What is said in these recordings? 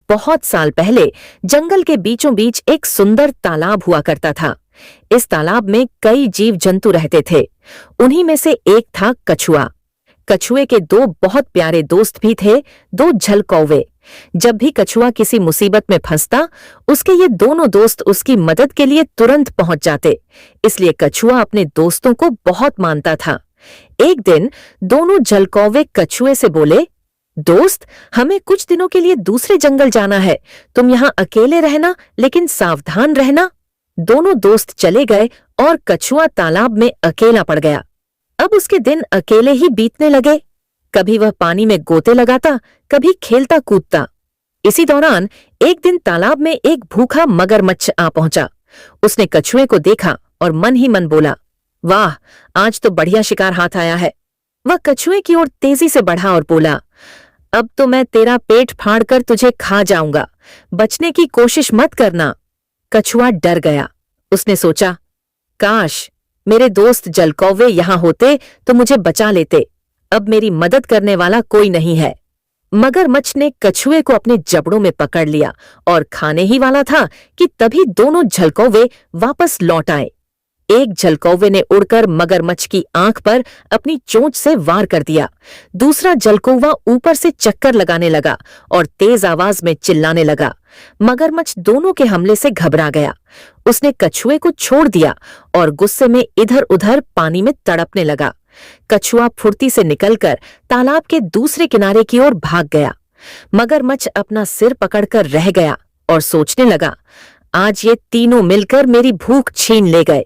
बहुत साल पहले जंगल के बीचों बीच एक सुंदर तालाब हुआ करता था। इस तालाब में कई जीव जंतु रहते थे। उन्हीं में से एक था कछुआ। कछुए के दो बहुत प्यारे दोस्त भी थे, दो झलकौवे। जब भी कछुआ किसी मुसीबत में फंसता, उसके ये दोनों दोस्त उसकी मदद के लिए तुरंत पहुंच जाते। इसलिए कछुआ अपने दोस्तों को बहुत मानता था। एक दिन दोनों झलकौवे कछुए से बोले, दोस्त, हमें कुछ दिनों के लिए दूसरे जंगल जाना है। तुम यहाँ अकेले रहना, लेकिन सावधान रहना। दोनों दोस्त चले गए और कछुआ तालाब में अकेला पड़ गया। अब उसके दिन अकेले ही बीतने लगे। कभी वह पानी में गोते लगाता, कभी खेलता कूदता। इसी दौरान एक दिन तालाब में एक भूखा मगरमच्छ आ पहुंचा। उसने कछुए को देखा और मन ही मन बोला, वाह, आज तो बढ़िया शिकार हाथ आया है। वह कछुए की ओर तेजी से बढ़ा और बोला, अब तो मैं तेरा पेट फाड़कर तुझे खा जाऊंगा। बचने की कोशिश मत करना। कछुआ डर गया। उसने सोचा, काश मेरे दोस्त झलकौवे यहां होते तो मुझे बचा लेते। अब मेरी मदद करने वाला कोई नहीं है। मगरमच्छ ने कछुए को अपने जबड़ों में पकड़ लिया और खाने ही वाला था कि तभी दोनों झलकौवे वापस लौट आए। एक झलकौवे ने उड़कर मगरमच्छ की आंख पर अपनी चोंच से वार कर दिया। दूसरा झलकौवा ऊपर से चक्कर लगाने लगा और तेज आवाज में चिल्लाने लगा। मगरमच्छ दोनों के हमले से घबरा गया। उसने कछुए को छोड़ दिया और गुस्से में इधर-उधर पानी में तड़पने लगा। कछुआ फुर्ती से निकलकर तालाब के दूसरे किनारे की ओर भाग गया। मगरमच्छ अपना सिर पकड़कर रह गया और सोचने लगा, आज ये तीनों मिलकर मेरी भूख छीन ले गए।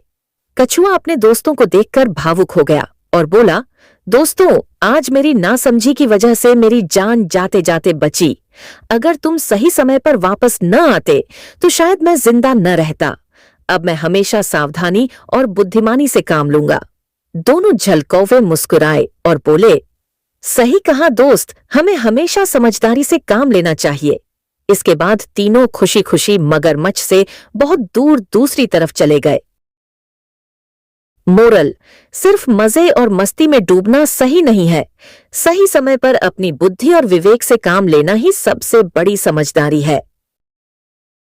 कछुआ अपने दोस्तों को देखकर भावुक हो गया और बोला, दोस्तों, आज मेरी नासमझी की वजह से मेरी जान जाते जाते बची। अगर तुम सही समय पर वापस न आते तो शायद मैं जिंदा न रहता। अब मैं हमेशा सावधानी और बुद्धिमानी से काम लूंगा। दोनों झलकौवे मुस्कुराए और बोले, सही कहा दोस्त, हमें हमेशा समझदारी से काम लेना चाहिए। इसके बाद तीनों खुशी खुशी मगरमच्छ से बहुत दूर दूसरी तरफ चले गए। मोरल, सिर्फ मजे और मस्ती में डूबना सही नहीं है। सही समय पर अपनी बुद्धि और विवेक से काम लेना ही सबसे बड़ी समझदारी है।